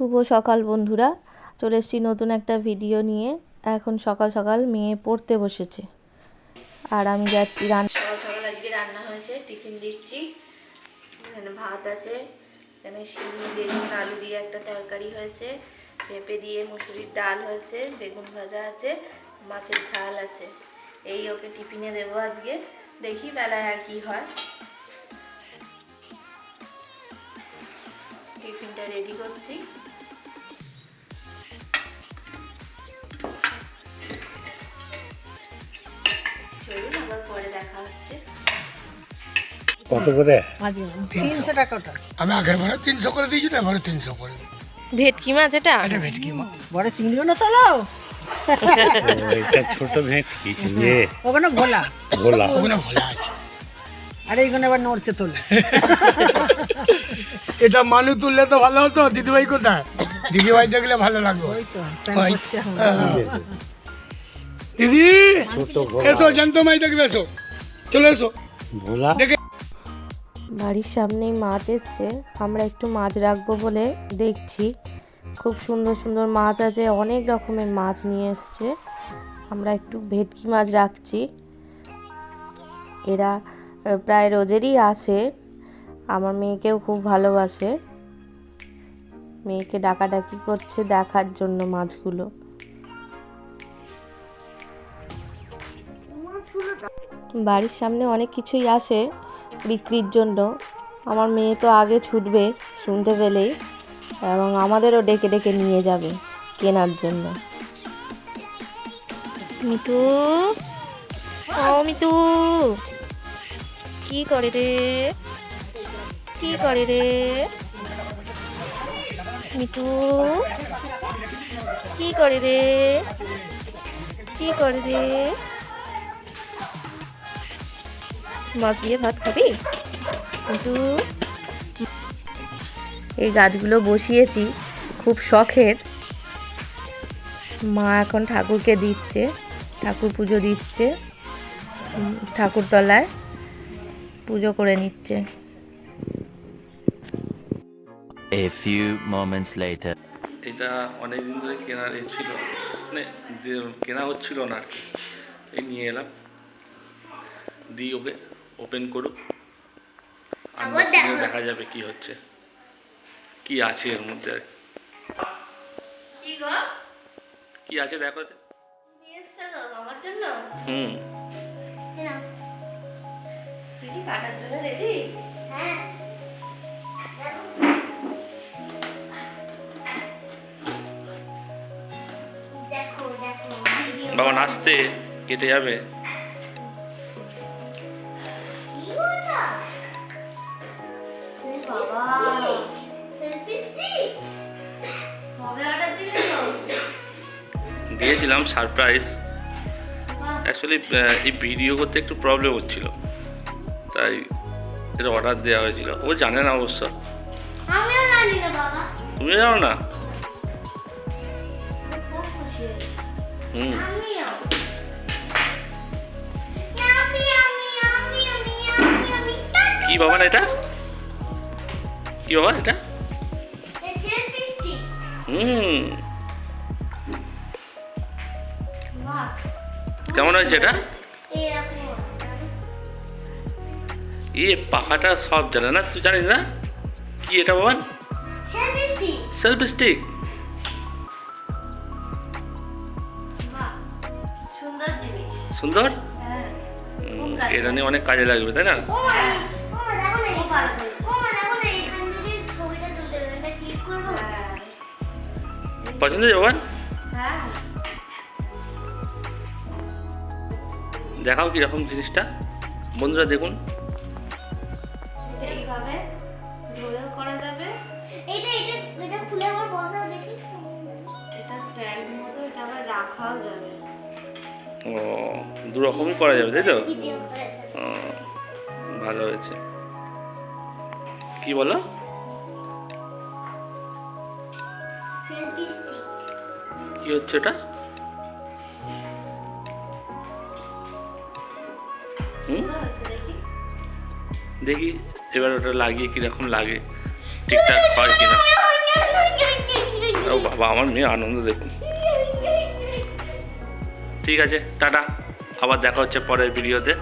শুভ সকাল বন্ধুরা, চলে এসেছি নতুন একটা ভিডিও নিয়ে। এখন সকাল সকাল মেয়ে পড়তে বসেছে আর আমি যাচ্ছি সকাল সকাল আজকে রান্না হয়েছে, টিফিন দিচ্ছি। এখানে ভাত আছে, এখানে শিম বেগুন আলু দিয়ে একটা তরকারি হয়েছে, পেঁপে দিয়ে মুসুরির ডাল হয়েছে, বেগুন ভাজা আছে, মাছের ঝাল আছে। এই ওকে টিফিনে দেবো আজকে, দেখি বেলায় আর কি হয়। টিফিনটা রেডি করছি। চলুন আবার পরে দেখা হচ্ছে। কত করে? 300 টাকা ওটা। আমি আগের বারে 300 করে দিয়েছি, না এবারে 300 করে। ভেটকি মাছ এটা? এটা ভেটকি মাছ। বড় চিংড়িও না তোলো। এটা ছোট ভেটকি চিংড়ি। ওখানে ভোলা। ভোলা। ওখানে ভোলা আছে। আরে এইখানে আবার নড়ছে তোলে। এটা মানু তুললে তো ভালো হতো। দিদিভাই কোথায়? দিদিভাই দেখলে ভালো লাগবে। ওই তো প্যান করছে এখন। দিদি এসো, জ্যান্ত মাছ দেখবে, এসো, চলে এসো। ভোলা বাড়ির সামনেই মাছ এসছে, আমরা একটু মাছ রাখবো বলে দেখছি। খুব সুন্দর সুন্দর মাছ আছে, অনেক রকমের মাছ নিয়ে এসছে। আমরা একটু ভেটকি মাছ রাখছি। এরা প্রায় রোজেরই আসে, আমার মেয়েকেও খুব ভালোবাসে। মেয়েকে ডাকাডাকি করছে দেখার জন্য মাছগুলো। বাড়ির সামনে অনেক কিছুই আসে বিক্রির জন্য। আমার মেয়ে তো আগে ছুটবে শুনতে পেলেই, এবং আমাদেরও ডেকে ডেকে নিয়ে যাবে কেনার জন্য। মিতু, ও মিতু, কি করে রে, কি করে রে মিতু, কি করে রে, কি করে রে? মাছ দিয়ে ভাত খাবি? কিন্তু এই গাছগুলো বসিয়েছি খুব শখের। মা এখন ঠাকুরকে দিচ্ছে, ঠাকুর পুজো দিচ্ছে, ঠাকুরতলায় পুজো করে নিচ্ছে। A few moments later. এটা অনেকদিন ধরে কেনার ছিল, মানে কেনা হচ্ছিল না আর কি। এই নিয়ে এলাম, দিই ওকে, ওপেন করুক, দেখা যাবে কি হচ্ছে, কি আছে এর মধ্যে। কি আছে দেখো। আমার জন্য হুম, দিদি কাটার জন্য রেডি? হ্যাঁ। বাবা নাচতে কেটে যাবে। দিয়েছিলাম সারপ্রাইজ। অ্যাকচুয়ালি এই ভিডিও করতে একটু প্রবলেম হচ্ছিল, তাই এটা অর্ডার দেওয়া হয়েছিল। ও জানে না অবশ্য। তুমি জানো না? হুম, কি বাবা না এটা? কি বাবা এটা? হুম, কেমন হয়েছে এটা? এ পাখাটা সব জানে না, তুই জানিস না? কি এটা বাবা? Selfie stick. সুন্দর। এটা নিয়ে অনেক কাজে লাগবে, তাই না? পছন্দ জবান? দেখাও কিরকম জিনিসটা, বন্ধুরা দেখুন। এইভাবে ধরেও করা যাবে। এটা খুলে আবার বসাও দেখি। এটা স্ট্যান্ড মতো, এটা আবার রাখাও যাবে। ও, দু রকমই করা যাবে, তাই তো? ভালো হয়েছে। কি বলো? কি হচ্ছে এটা? দেখি এবার ওটা লাগিয়ে কিরকম লাগে, ঠিকঠাক হয় কিনা। বাবা আমার মেয়ে আনন্দ দেখুন। ঠিক আছে, টাটা, আবার দেখা হচ্ছে পরের ভিডিওতে।